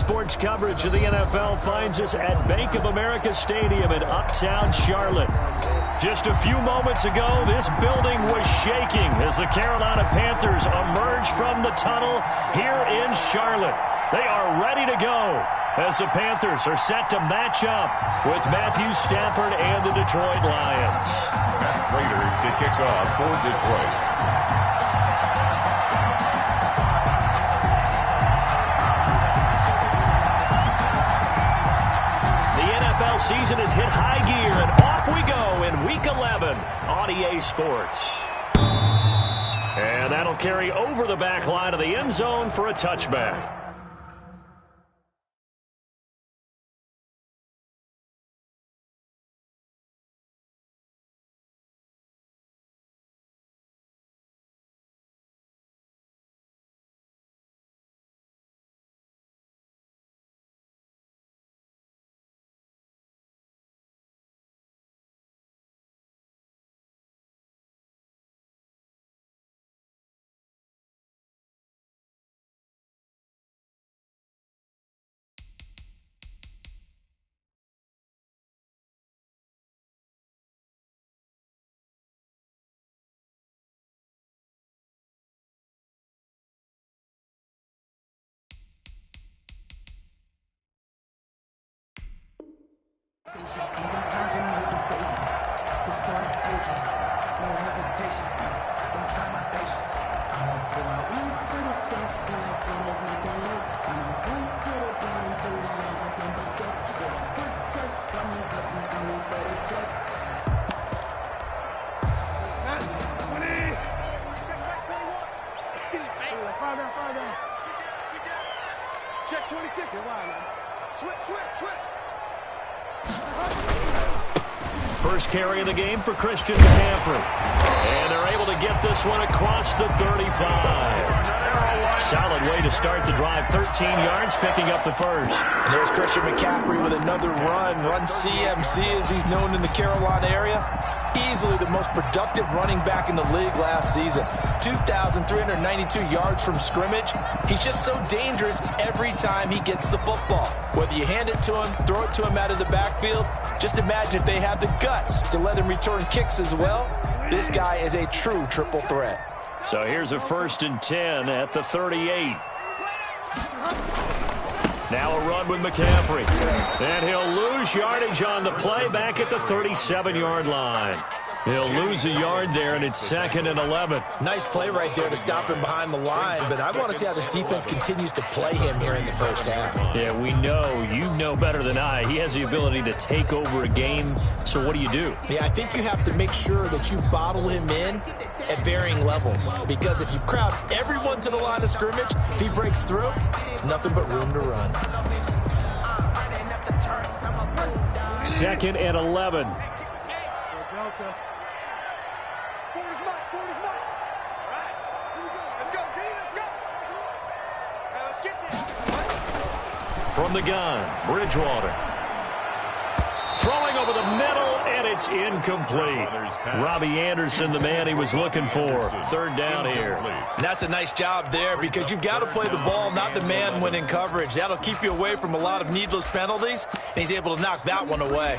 sports coverage of the NFL finds us at Bank of America Stadium in Uptown Charlotte. Just a few moments ago, this building was shaking as the Carolina Panthers emerged from the tunnel here in Charlotte. They are ready to go as the Panthers are set to match up with Matthew Stafford and the Detroit Lions. Raiders, kicks off for Detroit. Season has hit high gear, and off we go in Week 11 on EA Sports. And that'll carry over the back line of the end zone for a touchback. Check 26. Switch. First carry of the game for Christian McCaffrey. And they're able to get this one across the 35. Solid way to start the drive. 13 yards, picking up the first. And there's Christian McCaffrey with another run CMC as he's known in the Carolina area. Easily the most productive running back in the league last season. 2,392 yards from scrimmage. He's just so dangerous every time he gets the football. Whether you hand it to him, throw it to him out of the backfield, just imagine if they have the guts to let him return kicks as well. This guy is a true triple threat. So here's a 1st and 10 at the 38. Now a run with McCaffrey. And he'll lose yardage on the play back at the 37-yard line. He'll lose a yard there, and it's 2nd and 11. Nice play right there to stop him behind the line, but I want to see how this defense continues to play him here in the first half. Yeah, we know. You know better than I. He has the ability to take over a game, so what do you do? Yeah, I think you have to make sure that you bottle him in at varying levels, because if you crowd everyone to the line of scrimmage, if he breaks through, there's nothing but room to run. 2nd and 11. From the gun, Bridgewater. Throwing over the middle, and it's incomplete. Robbie Anderson, the man he was looking for. 3rd down here. And that's a nice job there, because you've got to play the ball, not the man when in coverage. That'll keep you away from a lot of needless penalties, and he's able to knock that one away.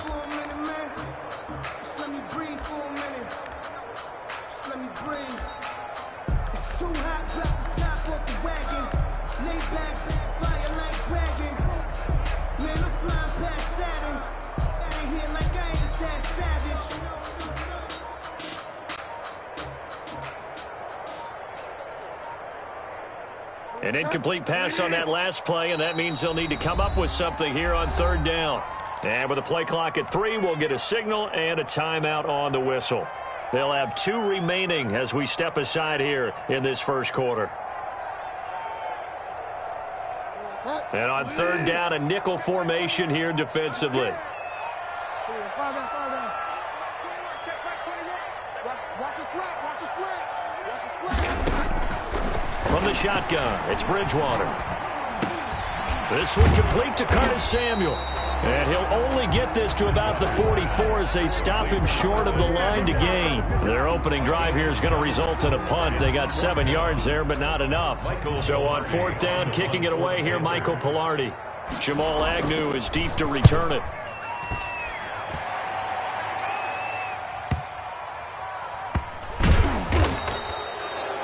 An incomplete pass on that last play, and that means they'll need to come up with something here on 3rd down. And with the play clock at 3, we'll get a signal and a timeout on the whistle. They'll have 2 remaining as we step aside here in this first quarter. And on 3rd down, a nickel formation here defensively. From the shotgun, it's Bridgewater. This one complete to Curtis Samuel. And he'll only get this to about the 44 as they stop him short of the line to gain. Their opening drive here is going to result in a punt. They got 7 yards there, but not enough. So on 4th down, kicking it away here, Michael Pilardi. Jamal Agnew is deep to return it.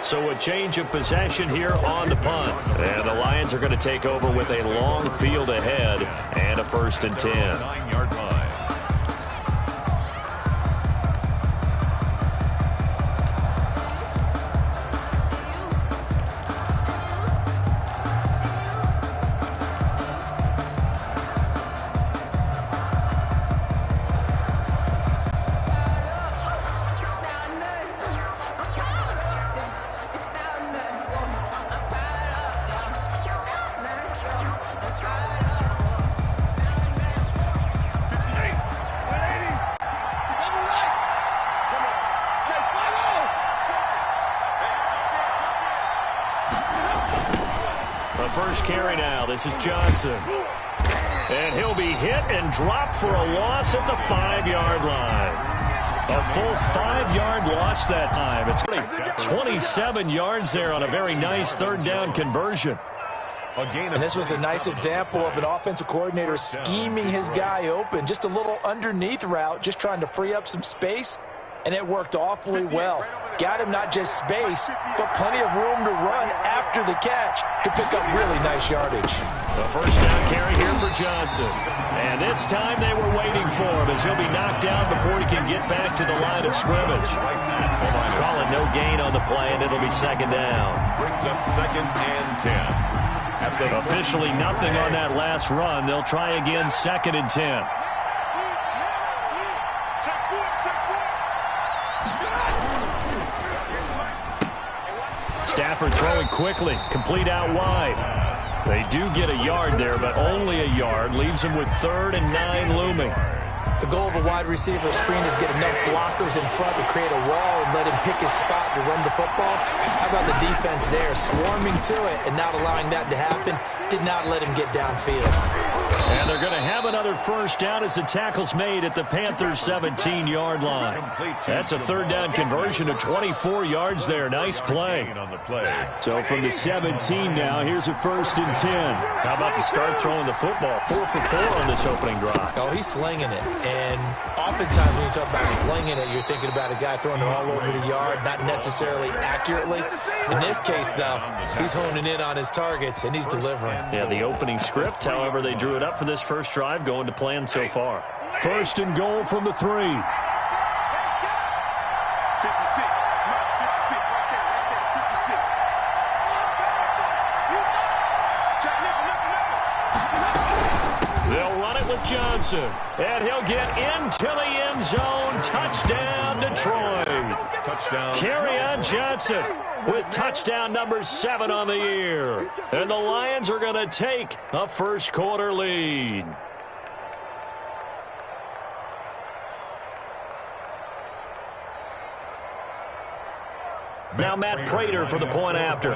So a change of possession here on the punt. And the Lions are going to take over with a long field ahead and a 1st and 10. 9-yard line. First carry now. This is Johnson. And he'll be hit and dropped for a loss at the 5-yard line. A full 5-yard loss that time. It's 27 yards there on a very nice 3rd down conversion. And this was a nice example of an offensive coordinator scheming his guy open. Just a little underneath route, just trying to free up some space. And it worked awfully well. Got him not just space, but plenty of room to run after the catch to pick up really nice yardage. The 1st down carry here for Johnson. And this time they were waiting for him as he'll be knocked down before he can get back to the line of scrimmage. Calling no gain on the play, and it'll be 2nd down. Brings up 2nd and 10. Officially nothing on that last run. They'll try again 2nd and 10. Stafford throwing quickly, complete out wide. They do get a yard there, but only a yard. Leaves them with 3rd and 9 looming. The goal of a wide receiver screen is get enough blockers in front to create a wall and let him pick his spot to run the football. How about the defense there, swarming to it and not allowing that to happen? Did not let him get downfield. And they're going to have another 1st down as the tackle's made at the Panthers' 17-yard line. That's a 3rd down conversion of 24 yards there. Nice play. So from the 17 now, here's a 1st and 10. How about the start throwing the football? 4 for 4 on this opening drive. Oh, he's slinging it. And oftentimes when you talk about slinging it, you're thinking about a guy throwing it all over the yard, not necessarily accurately. In this case, though, he's honing in on his targets, and he's delivering. Yeah, the opening script, however, they drew it up for this first drive, going to plan so far. 1st and goal from the 3. 56. 56 right there. 56. They'll run it with Johnson. And he'll get into the end zone. Touchdown, Detroit. Touchdown. Carry on Johnson with touchdown number 7 on the year. And the Lions are going to take a 1st quarter lead. Now Matt Prater for the point after.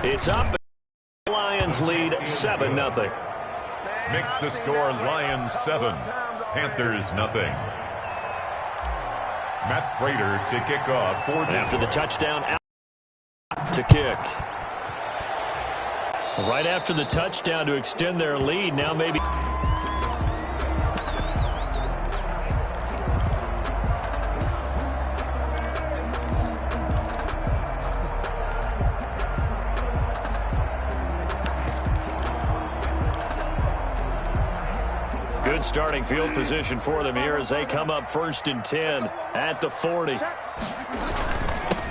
It's up. Lions lead 7-0. Makes the score Lions 7, Panthers nothing. Matt Prater to kick off for after the touchdown out to kick. Right after the touchdown to extend their lead. Now maybe. Good starting field position for them here as they come up 1st and 10 at the 40.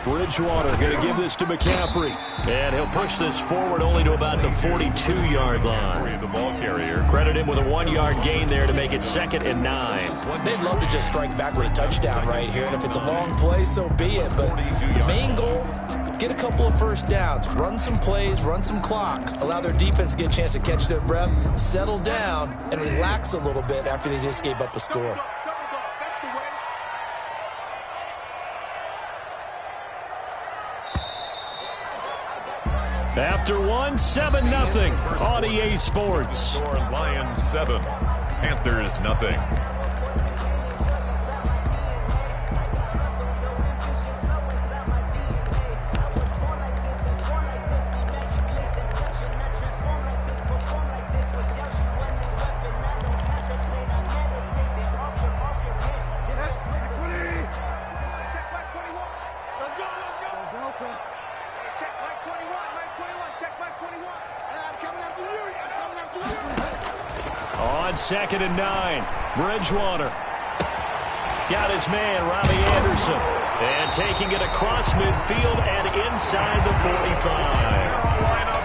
Bridgewater going to give this to McCaffrey. And he'll push this forward only to about the 42-yard line. the ball carrier. Credit him with a 1-yard gain there to make it 2nd and 9. They'd love to just strike back with a touchdown right here. And if it's a long play, so be it. But the main goal, get a couple of 1st downs, run some plays, run some clock, allow their defense to get a chance to catch their breath, settle down, and relax a little bit after they just gave up a score. After one, 7-0 on EA Sports. Lions 7, Panthers nothing. On 2nd and 9, Bridgewater. Got his man, Robbie Anderson. And taking it across midfield and inside the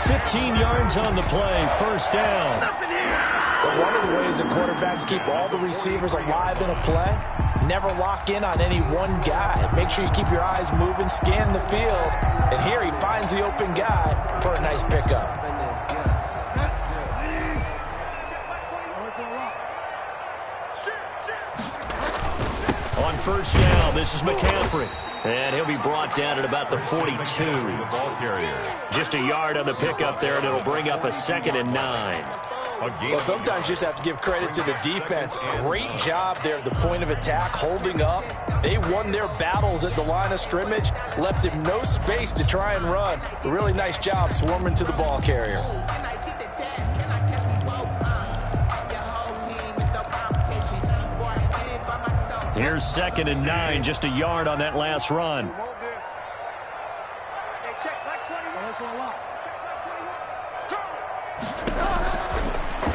45. 15 yards on the play, first down. But one of the ways the quarterbacks keep all the receivers alive in a play, never lock in on any one guy. Make sure you keep your eyes moving, scan the field. And here he finds the open guy for a nice pickup. On first down, this is McCaffrey. And he'll be brought down at about the 42. The ball carrier. Just a yard on the pickup there, and it'll bring up a 2nd and 9. Well, sometimes you just have to give credit to the defense. Great job there at the point of attack, holding up. They won their battles at the line of scrimmage, left him no space to try and run. A really nice job swarming to the ball carrier. Here's 2nd and 9, just a yard on that last run.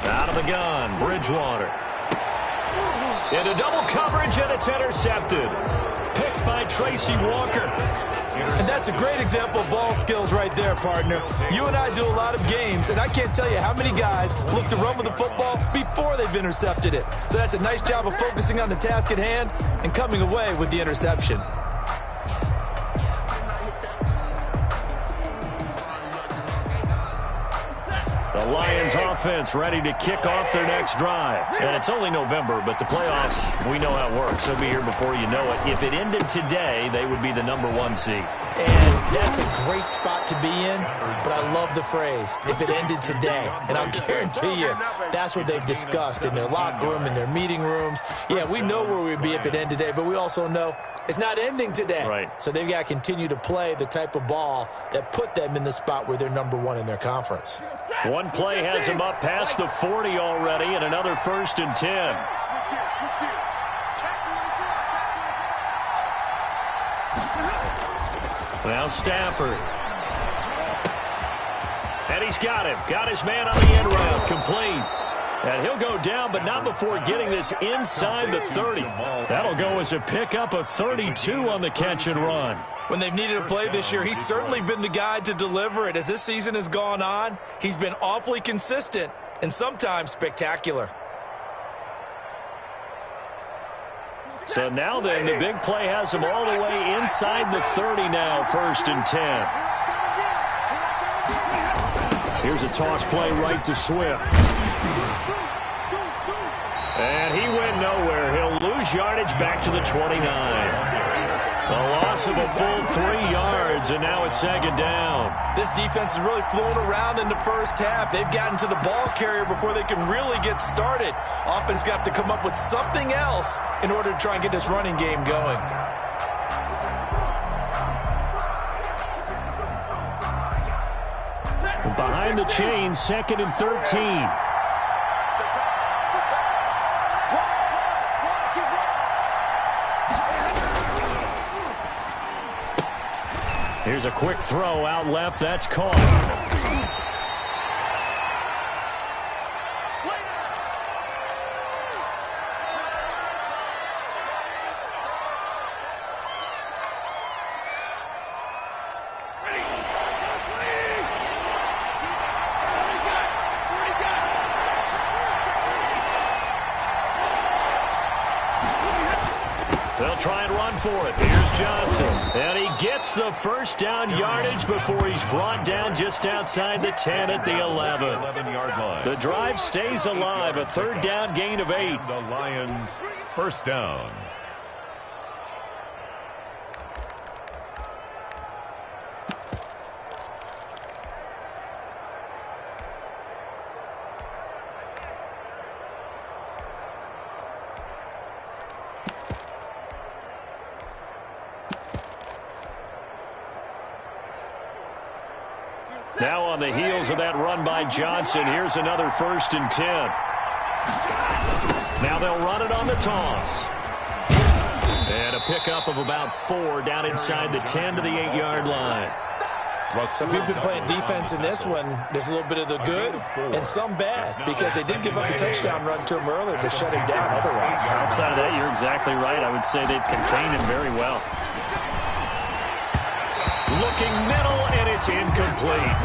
Out of the gun, Bridgewater. Into double coverage, and it's intercepted. Picked by Tracy Walker. And that's a great example of ball skills right there, partner. You and I do a lot of games, and I can't tell you how many guys look to run with the football before they've intercepted it. So that's a nice job of focusing on the task at hand and coming away with the interception. The Lions offense ready to kick off their next drive. And it's only November, but the playoffs, we know how it works. They'll be here before you know it. If it ended today, they would be the #1 seed. And that's a great spot to be in, but I love the phrase, if it ended today. And I'll guarantee you, that's what they've discussed in their locker room, in their meeting rooms. Yeah, we know where we'd be if it ended today, but we also know it's not ending today. Right. So they've got to continue to play the type of ball that put them in the spot where they're #1 in their conference. One play has him up past the 40 already, and another 1st and 10. Now Stafford. And he's got him. Got his man on the end route. Complete. And he'll go down, but not before getting this inside the 30. That'll go as a pickup of 32 on the catch and run. When they've needed a play this year, he's certainly been the guy to deliver it. As this season has gone on, he's been awfully consistent and sometimes spectacular. So now then, the big play has him all the way inside the 30 now, 1st and 10. Here's a toss play right to Swift. And he went nowhere. He'll lose yardage back to the 29. A loss of a full 3 yards, and now it's 2nd down. This defense has really flown around in the first half. They've gotten to the ball carrier before they can really get started. Offense got to come up with something else in order to try and get this running game going. Behind the chains, 2nd and 13. Here's a quick throw out left. That's caught. They'll try and run for it. Here's Johnson. And he gets the first down yardage before he's brought down just outside the 10 at the 11. 11-yard line. The drive stays alive. A 3rd down gain of 8. The Lions, 1st down. Now on the heels of that run by Johnson, here's another 1st and 10. Now they'll run it on the toss. And a pickup of about 4 down inside the 10 to the 8-yard line. So if you've been playing defense in this one, there's a little bit of the good and some bad, because they did give up the touchdown run to him earlier to shut him down otherwise. Outside of that, you're exactly right. I would say they've contained him very well. Looking middle, and it's incomplete.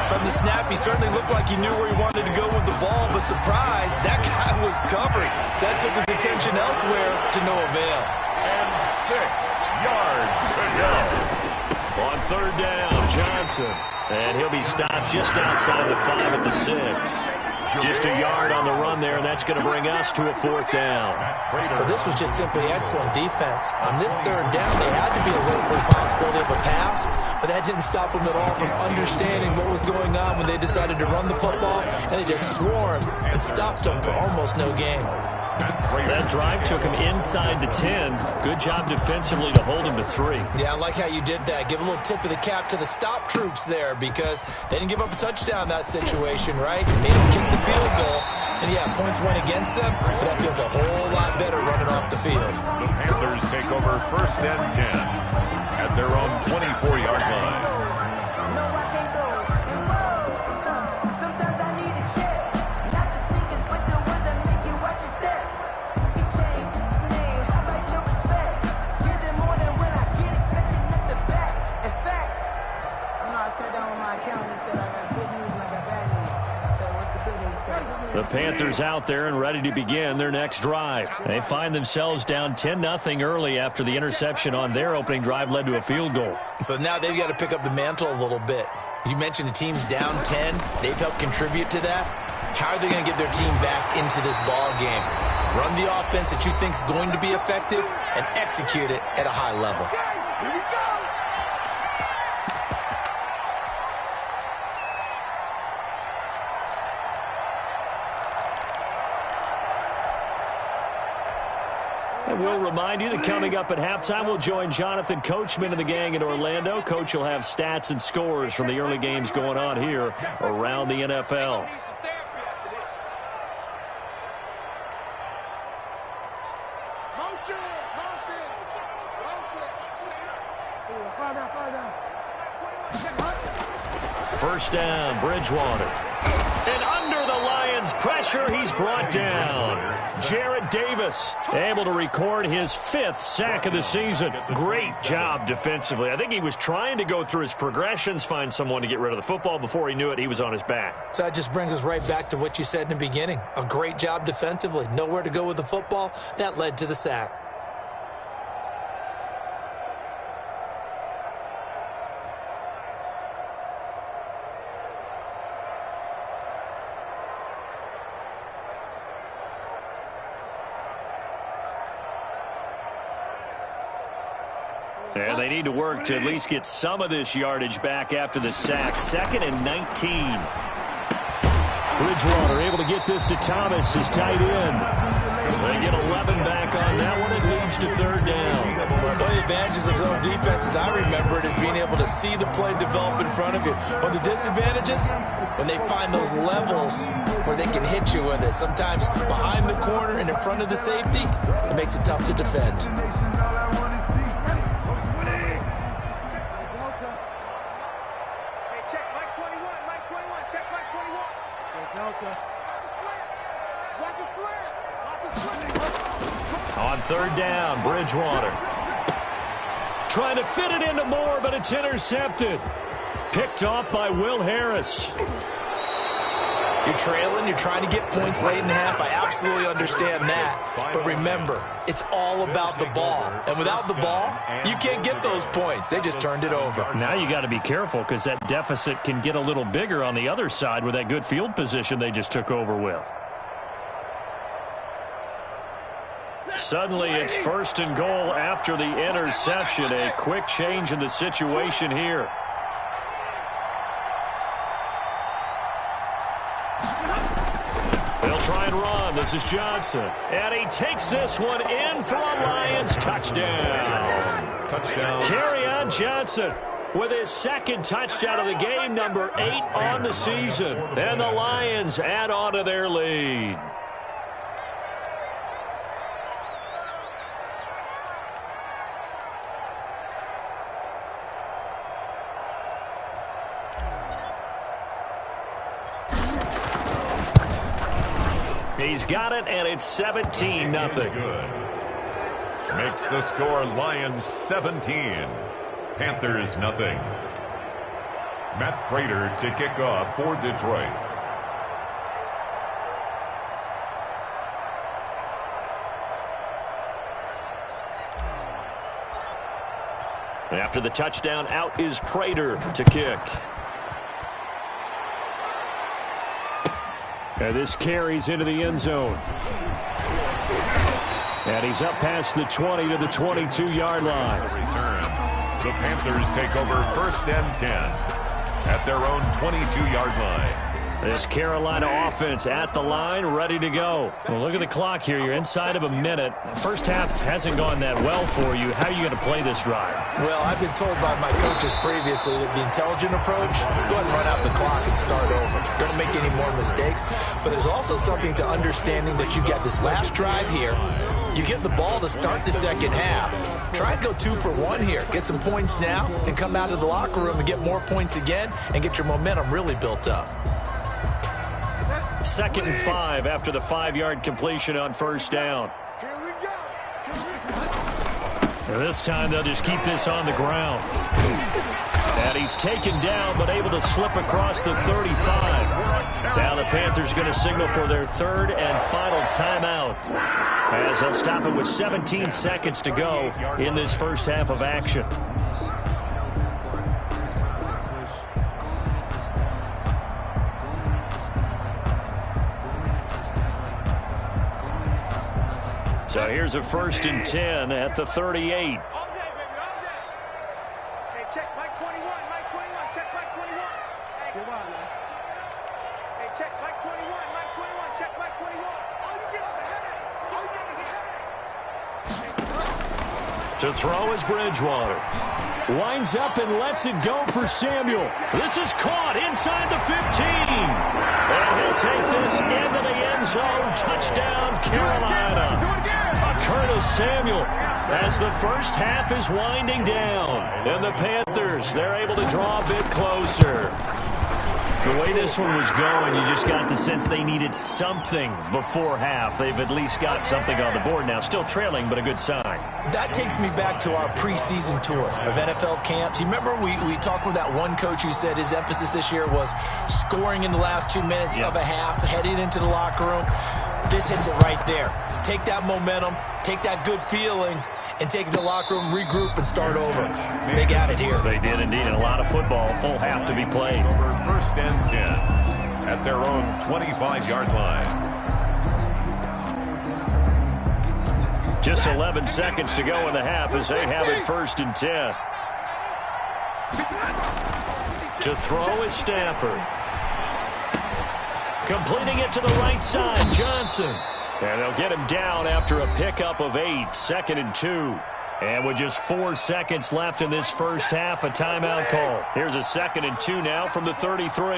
From the snap, he certainly looked like he knew where he wanted to go with the ball, but surprise, that guy was covering. So that took his attention elsewhere to no avail. And 6 yards to go. On 3rd down, Johnson. And he'll be stopped just outside the 5 at the 6. Just a yard on the run there, and that's going to bring us to a 4th down. But this was just simply excellent defense. On this 3rd down, they had to be alert for the possibility of a pass, but that didn't stop them at all from understanding what was going on when they decided to run the football, and they just swarmed and stuffed them for almost no gain. That drive took him inside the 10. Good job defensively to hold him to 3. Yeah, I like how you did that. Give a little tip of the cap to the stop troops there, because they didn't give up a touchdown in that situation, right? Made them kick the field goal. And yeah, points went against them, but that feels a whole lot better running off the field. The Panthers take over 1st and 10 at their own 24-yard line. The Panthers out there and ready to begin their next drive. They find themselves down 10-0 early after the interception on their opening drive led to a field goal. So now they've got to pick up the mantle a little bit. You mentioned the team's down 10. They've helped contribute to that. How are they going to get their team back into this ball game? Run the offense that you think is going to be effective and execute it at a high level. Here we go. And we'll remind you that coming up at halftime, we'll join Jonathan Coachman and the gang in Orlando. Coach will have stats and scores from the early games going on here around the NFL. First down, Bridgewater. And under the Lions' pressure, he's brought down. Jarrett Davis able to record his 5th sack of the season. Great job defensively. I think he was trying to go through his progressions, find someone to get rid of the football. Before he knew it, he was on his back. So that just brings us right back to what you said in the beginning. A great job defensively. Nowhere to go with the football. That led to the sack. And they need to work to at least get some of this yardage back after the sack. 2nd and 19. Bridgewater able to get this to Thomas, his tight end. They get 11 back on that one. It leads to 3rd down. One of the advantages of zone defense, as I remember it, is being able to see the play develop in front of you. One of the disadvantages, when they find those levels where they can hit you with it. Sometimes behind the corner and in front of the safety, it makes it tough to defend. On 3rd down, Bridgewater. Trying to fit it into Moore, but it's intercepted. Picked off by Will Harris. You're trailing, you're trying to get points late in half. I absolutely understand that. But remember, it's all about the ball. And without the ball, you can't get those points. They just turned it over. Now you got to be careful because that deficit can get a little bigger on the other side with that good field position they just took over with. Suddenly it's 1st and goal after the interception. A quick change in the situation here. They'll try and run. This is Johnson. And he takes this one in for a Lions touchdown. Touchdown. Carry on Johnson. with his second touchdown of the game, number 8 on the season. And the Lions add on to their lead. He's got it, and it's 17-0. Makes the score Lions 17, Panthers nothing. Matt Prater to kick off for Detroit. After the touchdown, out is Prater to kick. And this carries into the end zone. And he's up past the 20 to the 22-yard line. Return. The Panthers take over 1st and 10 at their own 22-yard line. This Carolina offense at the line, ready to go. Well, look at the clock here. You're inside of a minute. First half hasn't gone that well for you. How are you going to play this drive? Well, I've been told by my coaches previously that the intelligent approach, go ahead and run out the clock and start over. Don't make any more mistakes. But there's also something to understanding that you get this last drive here. You get the ball to start the second half. Try and go 2 for 1 here. Get some points now and come out of the locker room and get more points again and get your momentum really built up. 2nd and 5 after the 5-yard completion on first down. This time they'll just keep this on the ground. And he's taken down but able to slip across the 35. Now the Panthers going to signal for their 3rd and final timeout, as they'll stop it with 17 seconds to go in this first half of action. So here's a 1st and 10 at the 38. All day, baby, all day. Hey, check Mike 21, Mike 21, check Mike 21. Hey, come on, man. Hey, check Mike 21, Mike 21, check Mike 21. All you get is a headache. All you get is a headache. To throw is Bridgewater. Winds up and lets it go for Samuel. This is caught inside the 15. And he'll take this into the end zone. Touchdown, Carolina. Curtis Samuel, as the first half is winding down. And the Panthers, they're able to draw a bit closer. The way this one was going, you just got the sense they needed something before half. They've at least got something on the board now. Still trailing, but a good sign. That takes me back to our preseason tour of NFL camps. You remember we talked with that one coach who said his emphasis this year was scoring in the last 2 minutes of a half, heading into the locker room. This hits it right there. Take that momentum, take that good feeling, and take it to the locker room, regroup, and start over. They got it here. They did indeed. And a lot of football, full half to be played. Over 1st and 10 at their own 25-yard line. Just 11 seconds to go in the half as they have it 1st and 10. To throw is Stafford. Completing it to the right side, Johnson. And they'll get him down after a pickup of 8, 2nd and 2. And with just 4 seconds left in this first half, a timeout call. Here's a 2nd and 2 now from the 33.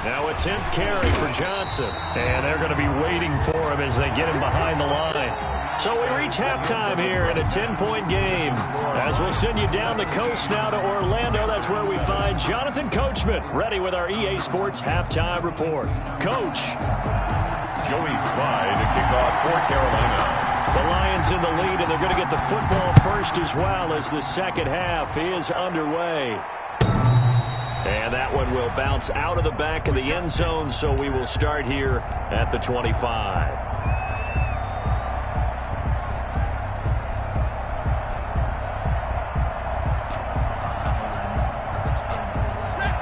Now a 10th carry for Johnson. And they're going to be waiting for him as they get him behind the line. So we reach halftime here in a 10-point game. As we'll send you down the coast now to Orlando, that's where we find Jonathan Coachman, ready with our EA Sports halftime report. Coach. Joey Slye to kick off for Carolina. The Lions in the lead, and they're going to get the football first as well as the second half is underway. And that one will bounce out of the back of the end zone, so we will start here at the 25.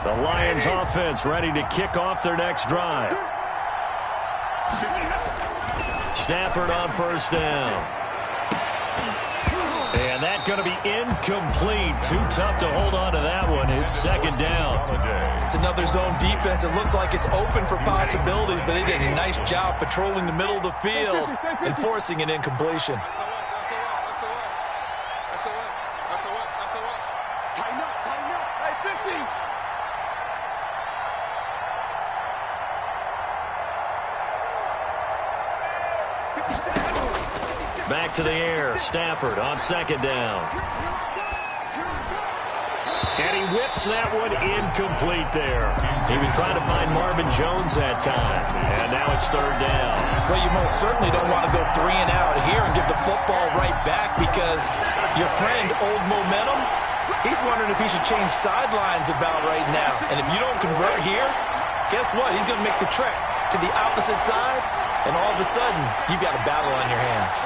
The Lions offense ready to kick off their next drive. Stafford on first down. And that's going to be incomplete. Too tough to hold on to that one. It's 2nd down. It's another zone defense. It looks like it's open for possibilities, but they did a nice job patrolling the middle of the field and forcing an incompletion. Tighten up, tighten up. Hey, 50. Back to the air. Stafford on second down. And he whips that one incomplete there. He was trying to find Marvin Jones that time. And now it's third down. Well, you most certainly don't want to go 3 and out here and give the football right back because your friend, Old Momentum, he's wondering if he should change sidelines about right now. And if you don't convert here, guess what? He's going to make the trek to the opposite side, and all of a sudden, you've got a battle on your hands.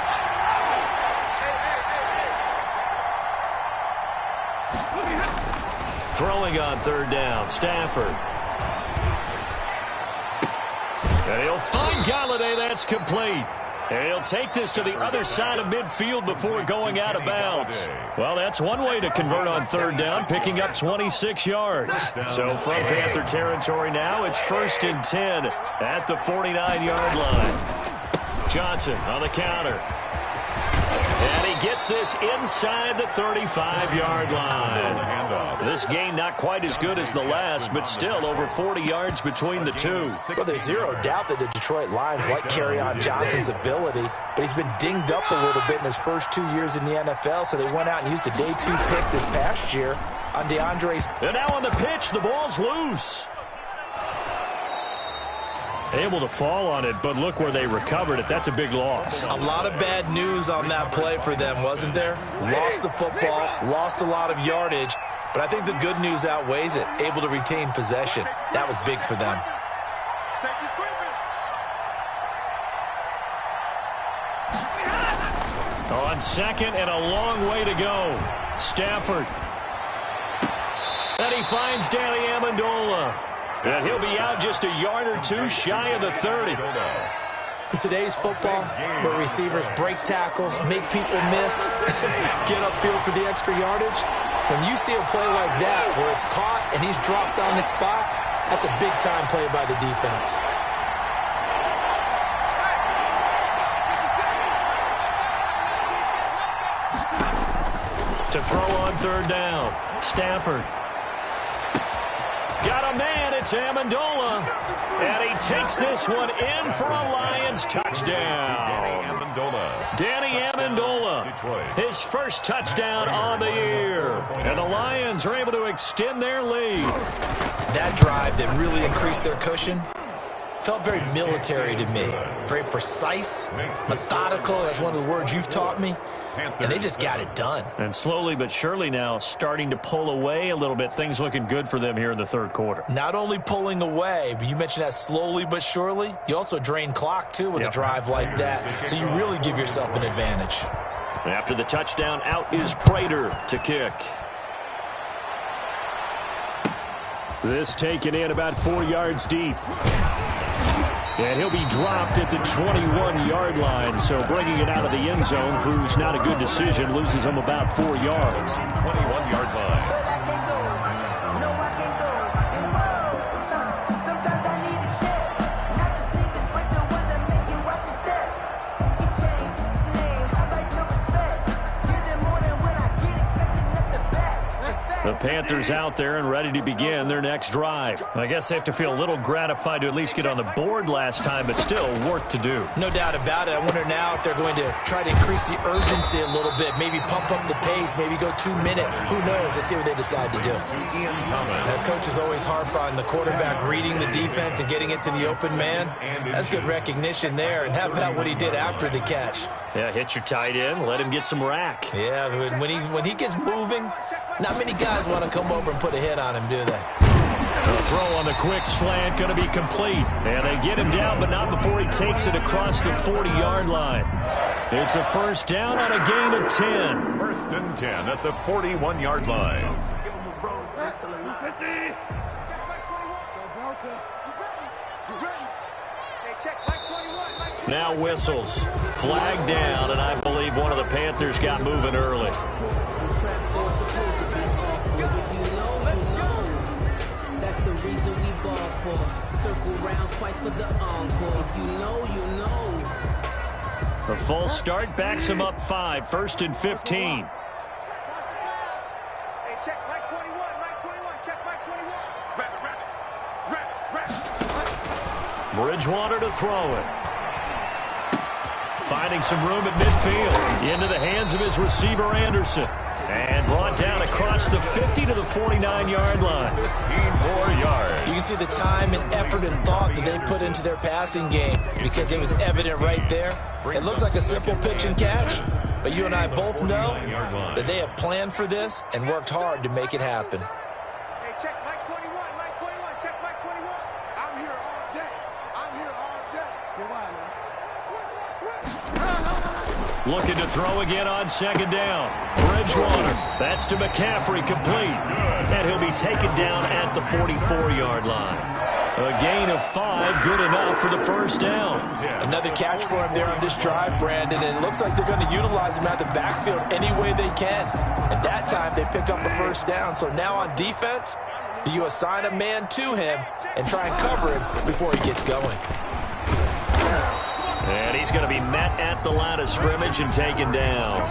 Throwing on third down, Stafford. And he'll find Galladay. That's complete. And he'll take this to the other side of midfield before going out of bounds. Well, that's one way to convert on third down, picking up 26 yards. So from Panther territory now, it's 1st and 10 at the 49-yard line. Johnson on the counter. And he gets this inside the 35-yard line. This game not quite as good as the last, but still over 40 yards between the two. Well, there's zero doubt that the Detroit Lions like Kerryon Johnson's ability, but he's been dinged up a little bit in his first 2 years in the NFL, so they went out and used a day 2 pick this past year on DeAndre. And now on the pitch, the ball's loose. Able to fall on it, but look where they recovered it. That's a big loss. A lot of bad news on that play for them, wasn't there? Lost the football, lost a lot of yardage, but I think the good news outweighs it. Able to retain possession. That was big for them. On second and a long way to go. Stafford. And he finds Danny Amendola. And he'll be out just a yard or two shy of the 30. In today's football, where receivers break tackles, make people miss, get upfield for the extra yardage, when you see a play like that where it's caught and he's dropped on the spot, that's a big-time play by the defense. To throw on third down, Stafford. Got a man, it's Amendola. And he takes this one in for a Lions touchdown. Danny Amendola, his first touchdown on the year. And the Lions are able to extend their lead. That drive that really increased their cushion felt very military to me. Very precise, methodical, that's one of the words you've taught me. And they just got it done. And slowly but surely now starting to pull away a little bit. Things looking good for them here in the third quarter. Not only pulling away, but you mentioned that slowly but surely. You also drain clock, too, with a drive like that. So you really give yourself an advantage. After the touchdown, out is Prater to kick. This taken in about 4 yards deep. And he'll be dropped at the 21-yard line, so bringing it out of the end zone proves not a good decision. Loses him about 4 yards. 21-yard line. The Panthers out there and ready to begin their next drive. I guess they have to feel a little gratified to at least get on the board last time, but still work to do. No doubt about it. I wonder now if they're going to try to increase the urgency a little bit, maybe pump up the pace, maybe go 2 minute. Who knows? Let's see what they decide to do. Coaches always harp on the quarterback reading the defense and getting it to the open man. That's good recognition there. And how about what he did after the catch? Yeah, hit your tight end, let him get some rack. Yeah, when he gets moving, not many guys want to come over and put a hit on him, do they? The throw on the quick slant going to be complete. And they get him down, but not before he takes it across the 40-yard line. It's a first down on a gain of 10. 1st and 10 at the 41-yard line. Now whistles. Flag down, and I believe one of the Panthers got moving early. That's the reason we ball for. Circle round twice for the encore. If you know, you know. A full start backs him up 5. 1st and 15. check Mike 21, Mike 21, check Mike 21. Bridgewater to throw it. Finding some room at midfield. Into the hands of his receiver, Anderson. And brought down across the 50 to the 49-yard line. 15 more yards. You can see the time and effort and thought that they put into their passing game because it was evident right there. It looks like a simple pitch and catch, but you and I both know that they have planned for this and worked hard to make it happen. Hey, check Mike 21, Mike 21, check Mike 21. I'm here all day. I'm here all day. You're wild, man. Looking to throw again on second down. Bridgewater. That's to McCaffrey, complete. And he'll be taken down at the 44-yard line. A gain of 5, good enough for the first down. Another catch for him there on this drive, Brandon, and it looks like they're going to utilize him out the backfield any way they can. And that time they pick up a first down. So now on defense, do you assign a man to him and try and cover him before he gets going? And he's going to be met at the line of scrimmage and taken down.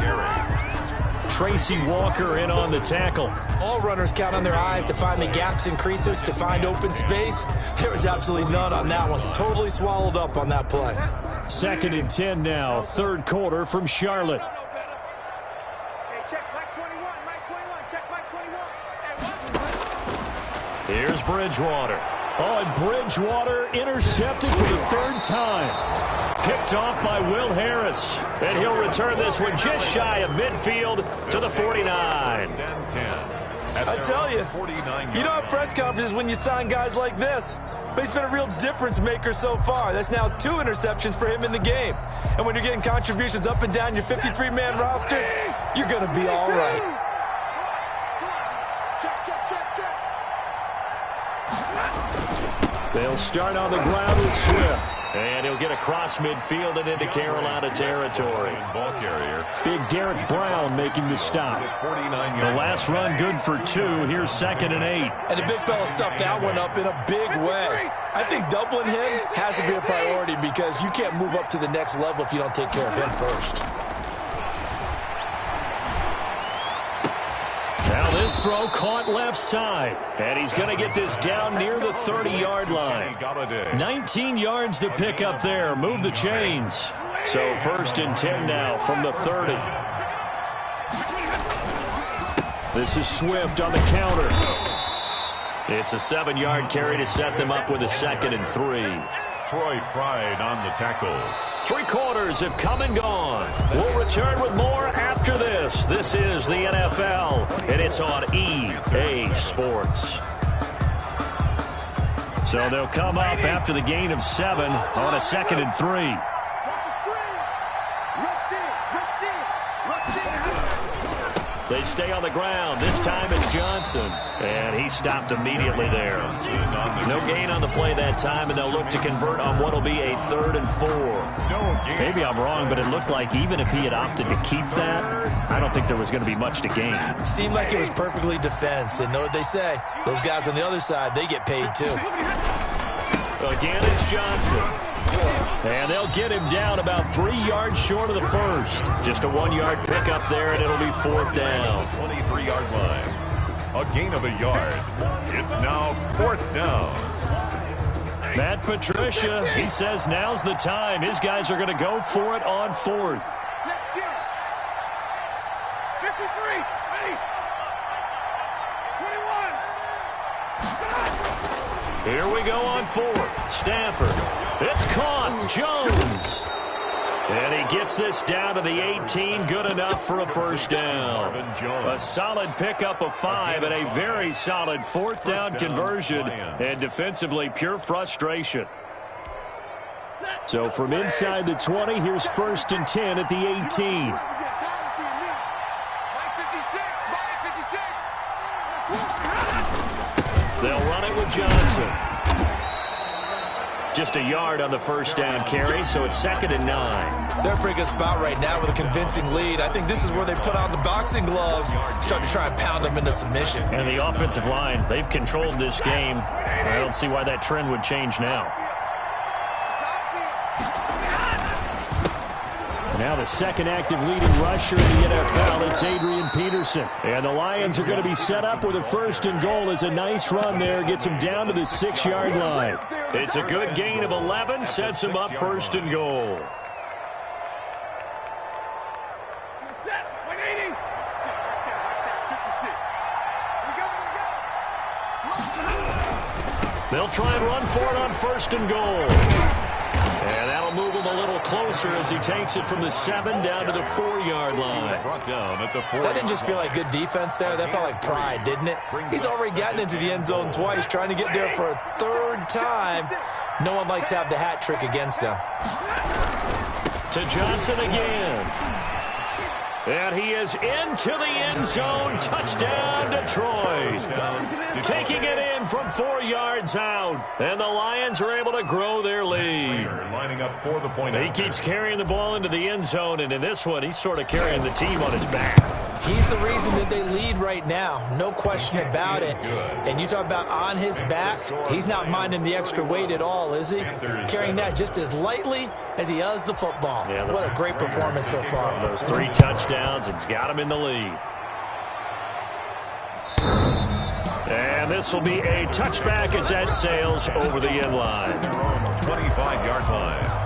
Tracy Walker in on the tackle. All runners count on their eyes to find the gaps and creases, to find open space. There was absolutely none on that one. Totally swallowed up on that play. 2nd and 10 now, third quarter from Charlotte. Hey, check Mike 21, Mike 21, check Mike 21. Here's Bridgewater. Oh, and Bridgewater intercepted for the 3rd time. Picked off by Will Harris. And he'll return this one just shy of midfield to the 49. I tell you, you don't have press conferences when you sign guys like this. But he's been a real difference maker so far. That's now 2 interceptions for him in the game. And when you're getting contributions up and down your 53-man roster, you're going to be all right. Check, check, check, check. They'll start on the ground with Swift. And he'll get across midfield and into Carolina territory. Ball carrier. Big Derek Brown making the stop. 49 The last run good for 2. Here's 2nd and 8. And the big fella stuffed that one up in a big way. I think doubling him has to be a priority because you can't move up to the next level if you don't take care of him first. Now this throw caught left side. And he's going to get this down near the 30-yard line. 19 yards to pick up there. Move the chains. So 1st and 10 now from the 30. This is Swift on the counter. It's a 7-yard carry to set them up with a 2nd and 3. Troy Pride on the tackle. 3 quarters have come and gone. We'll return with more after this. This is the NFL, and it's on EA Sports. So they'll come up after the gain of 7 on a 2nd and 3. Watch the screen. Rush in. They stay on the ground. This time it's Johnson. And he stopped immediately there. No gain on the play that time, and they'll look to convert on what will be a 3rd and 4. Maybe I'm wrong, but it looked like even if he had opted to keep that, I don't think there was going to be much to gain. Seemed like it was perfectly defense. And know what they say? Those guys on the other side, they get paid too. Again, it's Johnson. And they'll get him down about 3 yards short of the first. Just a 1-yard pickup there, and it'll be 4th down. 23-yard line. A gain of a yard. It's now 4th down. Matt Patricia, he says now's the time. His guys are going to go for it on 4th. Let's get it. 53. Ready. 21. Here we go on 4th. Stafford. It's caught. Jones. And he gets this down to the 18. Good enough for a first down. A solid pickup of 5 and a very solid 4th down conversion. And defensively, pure frustration. So from inside the 20, here's 1st and 10 at the 18. They'll run it with Johnson. Just a yard on the first down carry, so it's 2nd and 9. They're a pretty good spot right now with a convincing lead. I think this is where they put on the boxing gloves, start to try and pound them into submission. And the offensive line, they've controlled this game. I don't see why that trend would change now. Now the second active leading rusher in the NFL, it's Adrian Peterson. And the Lions are going to be set up with a 1st and goal. It's a nice run there, gets them down to the 6-yard line. It's a good gain of 11, sets them up 1st and goal. They'll try and run for it on 1st and goal. And that'll move him a little closer as he takes it from the 7 down to the 4-yard line. Brought down at the 4. That didn't just feel like good defense there. That felt like pride, didn't it? He's already gotten into the end zone twice, trying to get there for a 3rd time. No one likes to have the hat trick against them. To Johnson again. And he is into the end zone. Touchdown, Detroit. Taking it in from 4 yards out. And the Lions are able to grow their lead. Lining up for the point. He keeps carrying the ball into the end zone, and in this one, he's sort of carrying the team on his back. He's the reason that they lead right now. No question about it. And you talk about on his back, he's not minding the extra weight at all, is he? Carrying that just as lightly as he does the football. Yeah, what a great performance so far. Those 3 touchdowns, it's got him in the lead. And this will be a touchback as that sails over the end line. 25-yard line.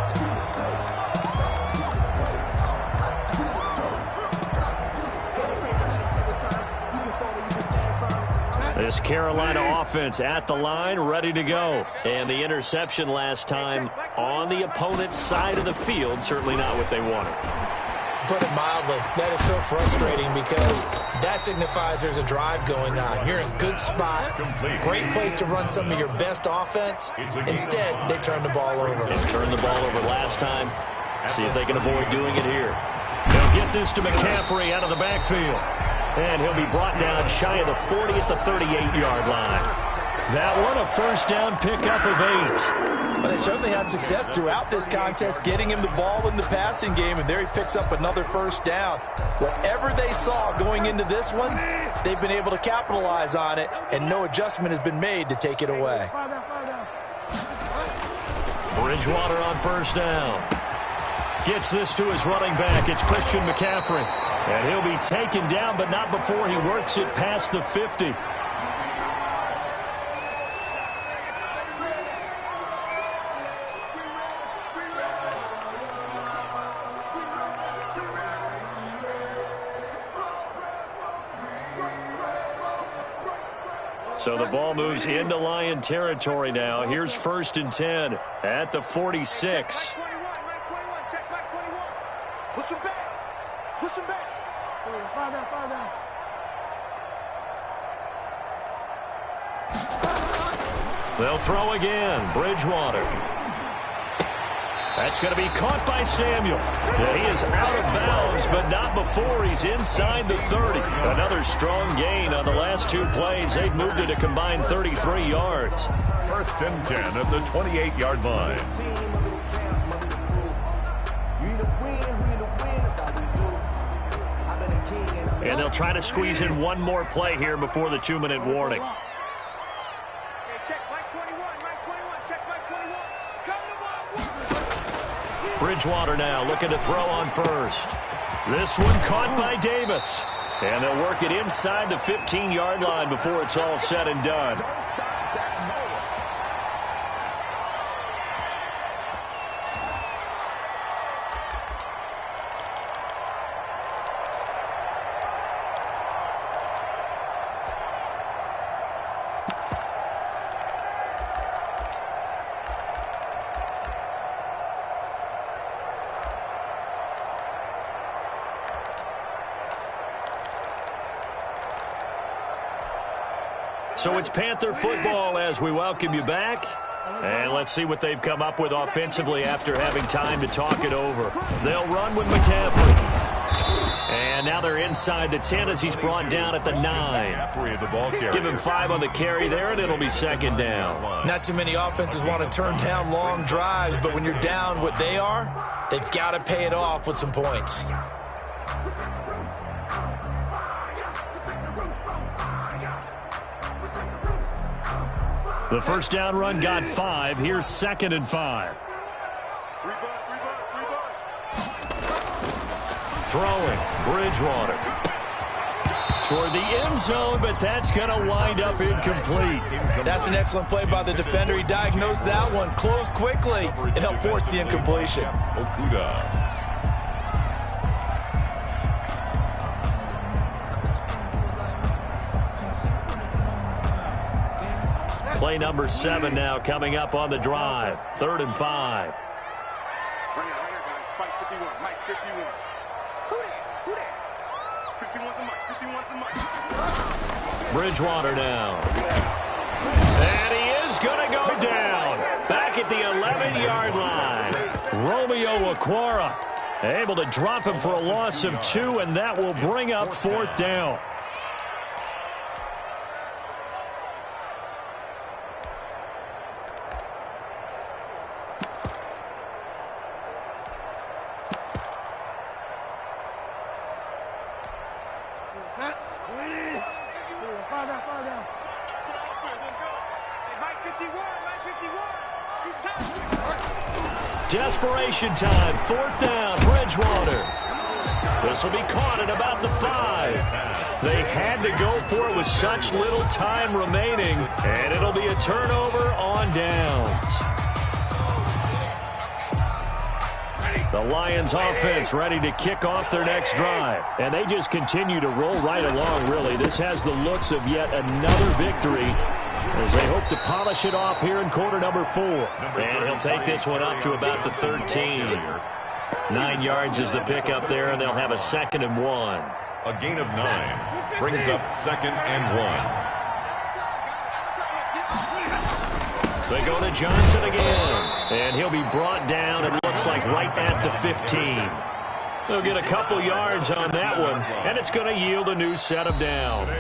This Carolina offense at the line, ready to go. And the interception last time on the opponent's side of the field, certainly not what they wanted. Put it mildly, that is so frustrating because that signifies there's a drive going on. You're in a good spot, great place to run some of your best offense. Instead, they turn the ball over. They turned the ball over last time. See if they can avoid doing it here. They'll get this to McCaffrey out of the backfield. And he'll be brought down shy of the 40 at the 38-yard line. That one, a 1st down pickup of 8. But they certainly had success throughout this contest, getting him the ball in the passing game, and there he picks up another 1st down. Whatever they saw going into this one, they've been able to capitalize on it, and no adjustment has been made to take it away. Bridgewater on 1st down. Gets this to his running back. It's Christian McCaffrey. And he'll be taken down, but not before he works it past the 50. So the ball moves into Lion territory now. Here's 1st and 10 at the 46. Push him back. Push him back. Fire down, fire down. They'll throw again. Bridgewater. That's going to be caught by Samuel. Yeah, he is out of bounds, but not before he's inside the 30. Another strong gain on the last 2 plays. They've moved it a combined 33 yards. 1st and 10 at the 28-yard line. And they'll try to squeeze in one more play here before the 2-minute warning. Bridgewater now looking to throw on 1st. This one caught by Davis. And they'll work it inside the 15-yard line before it's all said and done. So it's Panther football as we welcome you back. And let's see what they've come up with offensively after having time to talk it over. They'll run with McCaffrey. And now they're inside the 10 as he's brought down at the 9. Give him 5 on the carry there, and it'll be 2nd down. Not too many offenses want to turn down long drives, but when you're down what they are, they've got to pay it off with some points. The 1st down run got 5. Here's 2nd and 5. Throwing, Bridgewater. Toward the end zone, but that's going to wind up incomplete. That's an excellent play by the defender. He diagnosed that one, closed quickly, and helped force the incompletion. Okuda. Play number 7 now coming up on the drive. 3rd and 5. Right here, guys. Mike 51. Mike 51. Who that? 51's the Mike. 51's the Mike. Bridgewater now. And he is going to go down. Back at the 11-yard line. Romeo Okwara able to drop him for a loss of 2, and that will bring up 4th down. Desperation time, 4th down, Bridgewater. This will be caught at about the 5. They had to go for it with such little time remaining, and it'll be a turnover on downs. The Lions offense ready to kick off their next drive, and they just continue to roll right along, really. This has the looks of yet another victory as they hope to polish it off here in quarter number 4. And he'll take this one up to about the 13. 9 yards is the pickup there, and they'll have a 2nd and 1. A gain of 9 brings up 2nd and 1. They go to Johnson again, and he'll be brought down, it looks like, right at the 15. They'll get a couple yards on that one, and it's going to yield a new set of downs.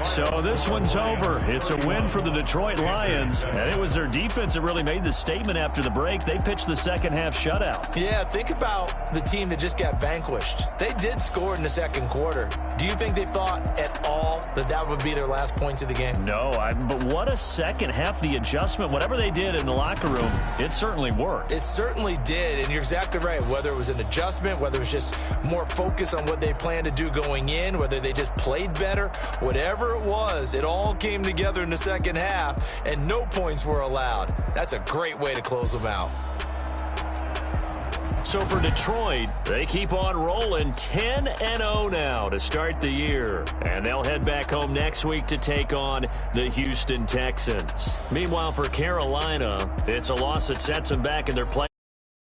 So this one's over. It's a win for the Detroit Lions, and it was their defense that really made the statement after the break. They pitched the second-half shutout. Yeah, think about the team that just got vanquished. They did score in the second quarter. Do you think they thought at all that that would be their last points of the game? No, but what a second half. The adjustment, whatever they did in the locker room, it certainly worked. It certainly did, and you're exactly right. Whether it was an adjustment, whether it was just more focus on what they planned to do going in, whether they just played better, whatever it was, it all came together in the second half, and no points were allowed. That's a great way to close them out. So for Detroit, they keep on rolling 10-0 now to start the year. And they'll head back home next week to take on the Houston Texans. Meanwhile, for Carolina, it's a loss that sets them back in their play.